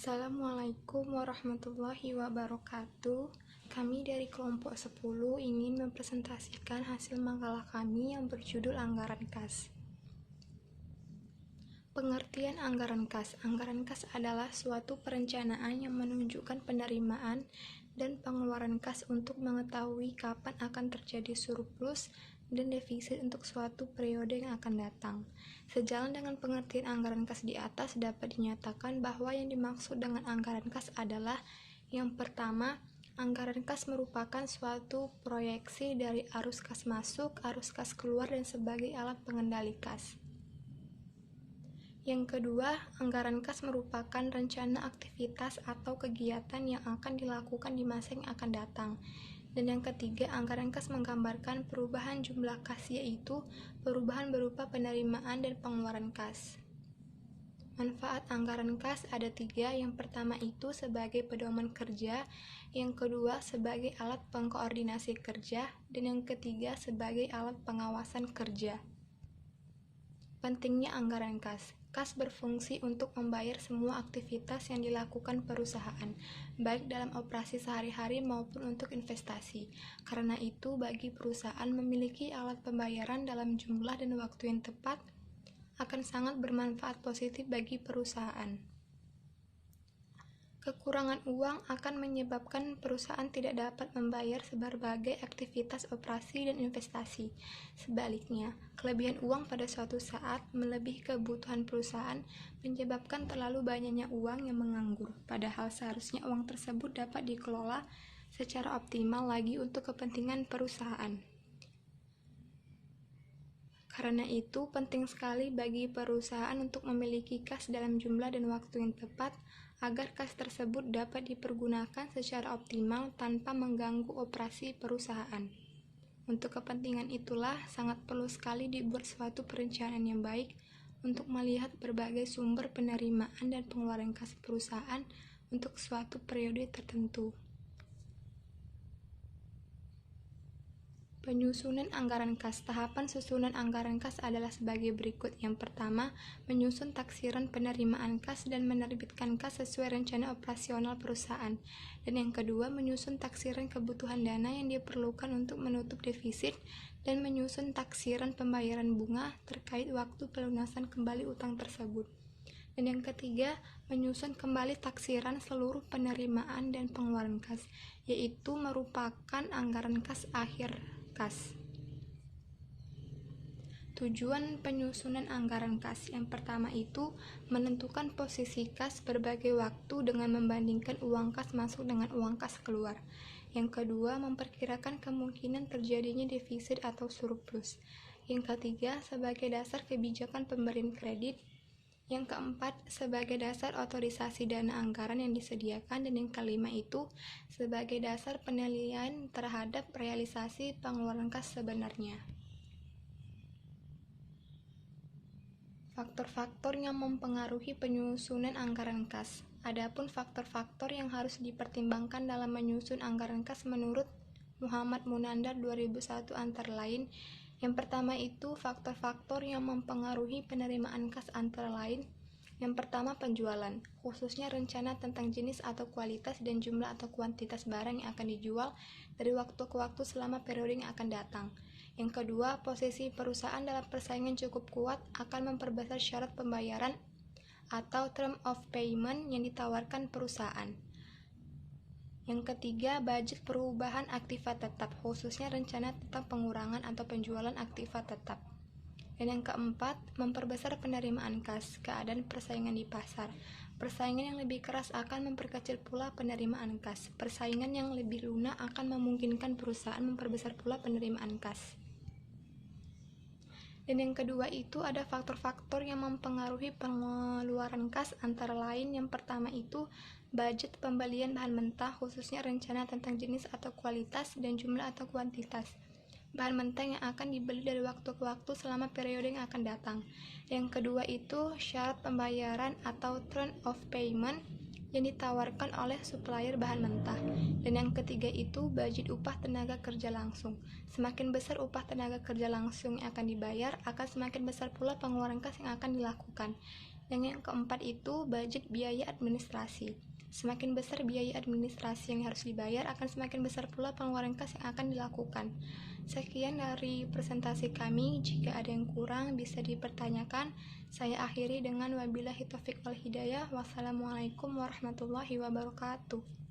Assalamualaikum warahmatullahi wabarakatuh. Kami dari kelompok 10 ingin mempresentasikan hasil makalah kami yang berjudul Anggaran Kas. Pengertian anggaran kas. Anggaran kas adalah suatu perencanaan yang menunjukkan penerimaan dan pengeluaran kas untuk mengetahui kapan akan terjadi surplus dan defisit untuk suatu periode yang akan datang. Sejalan dengan pengertian anggaran kas di atas, dapat dinyatakan bahwa yang dimaksud dengan anggaran kas adalah yang pertama, anggaran kas merupakan suatu proyeksi dari arus kas masuk, arus kas keluar, dan sebagai alat pengendali kas. Yang kedua, anggaran kas merupakan rencana aktivitas atau kegiatan yang akan dilakukan di masa yang akan datang. Dan yang ketiga, anggaran kas menggambarkan perubahan jumlah kas, yaitu perubahan berupa penerimaan dan pengeluaran kas. Manfaat anggaran kas ada 3. Yang pertama itu sebagai pedoman kerja, yang kedua sebagai alat pengkoordinasi kerja, dan yang ketiga sebagai alat pengawasan kerja. Pentingnya anggaran kas. Kas berfungsi untuk membayar semua aktivitas yang dilakukan perusahaan, baik dalam operasi sehari-hari maupun untuk investasi. Karena itu, bagi perusahaan memiliki alat pembayaran dalam jumlah dan waktu yang tepat akan sangat bermanfaat positif bagi perusahaan. Kekurangan uang akan menyebabkan perusahaan tidak dapat membayar berbagai aktivitas operasi dan investasi. Sebaliknya, kelebihan uang pada suatu saat melebihi kebutuhan perusahaan menyebabkan terlalu banyaknya uang yang menganggur, padahal seharusnya uang tersebut dapat dikelola secara optimal lagi untuk kepentingan perusahaan. Karena itu, penting sekali bagi perusahaan untuk memiliki kas dalam jumlah dan waktu yang tepat, agar kas tersebut dapat dipergunakan secara optimal tanpa mengganggu operasi perusahaan. Untuk kepentingan itulah, sangat perlu sekali dibuat suatu perencanaan yang baik untuk melihat berbagai sumber penerimaan dan pengeluaran kas perusahaan untuk suatu periode tertentu. Penyusunan anggaran kas. Tahapan susunan anggaran kas adalah sebagai berikut. Yang pertama, menyusun taksiran penerimaan kas dan menerbitkan kas sesuai rencana operasional perusahaan. Dan yang kedua, menyusun taksiran kebutuhan dana yang diperlukan untuk menutup defisit dan menyusun taksiran pembayaran bunga terkait waktu pelunasan kembali utang tersebut. Dan yang ketiga, menyusun kembali taksiran seluruh penerimaan dan pengeluaran kas, yaitu merupakan anggaran kas akhir kas. Tujuan penyusunan anggaran kas. Yang pertama itu menentukan posisi kas berbagai waktu dengan membandingkan uang kas masuk dengan uang kas keluar. Yang kedua, memperkirakan kemungkinan terjadinya defisit atau surplus. Yang ketiga, sebagai dasar kebijakan pemberian kredit. Yang keempat, sebagai dasar otorisasi dana anggaran yang disediakan. Dan yang kelima itu sebagai dasar penilaian terhadap realisasi pengeluaran kas sebenarnya. Faktor-faktor yang mempengaruhi penyusunan anggaran kas. Adapun faktor-faktor yang harus dipertimbangkan dalam menyusun anggaran kas menurut Muhammad Munandar 2001 antara lain, yang pertama itu faktor-faktor yang mempengaruhi penerimaan kas antara lain. Yang pertama, penjualan, khususnya rencana tentang jenis atau kualitas dan jumlah atau kuantitas barang yang akan dijual dari waktu ke waktu selama periode yang akan datang. Yang kedua, posisi perusahaan dalam persaingan cukup kuat akan memperbesar syarat pembayaran atau term of payment yang ditawarkan perusahaan. Yang ketiga, budget perubahan aktiva tetap, khususnya rencana tentang pengurangan atau penjualan aktiva tetap. Dan yang keempat, memperbesar penerimaan kas, keadaan persaingan di pasar. Persaingan yang lebih keras akan memperkecil pula penerimaan kas. Persaingan yang lebih lunak akan memungkinkan perusahaan memperbesar pula penerimaan kas. Dan yang kedua itu ada faktor-faktor yang mempengaruhi pengeluaran kas antara lain. Yang pertama itu budget pembelian bahan mentah, khususnya rencana tentang jenis atau kualitas dan jumlah atau kuantitas bahan mentah yang akan dibeli dari waktu ke waktu selama periode yang akan datang. Yang kedua itu syarat pembayaran atau term of payment yang ditawarkan oleh supplier bahan mentah. Dan yang ketiga itu budget upah tenaga kerja langsung. Semakin besar upah tenaga kerja langsung yang akan dibayar, akan semakin besar pula pengeluaran kas yang akan dilakukan. Yang keempat itu budget biaya administrasi. Semakin besar biaya administrasi yang harus dibayar, akan semakin besar pula pengeluaran kas yang akan dilakukan. Sekian dari presentasi kami. Jika ada yang kurang bisa dipertanyakan. Saya akhiri dengan wabillahi taufiq wal hidayah. Wassalamualaikum warahmatullahi wabarakatuh.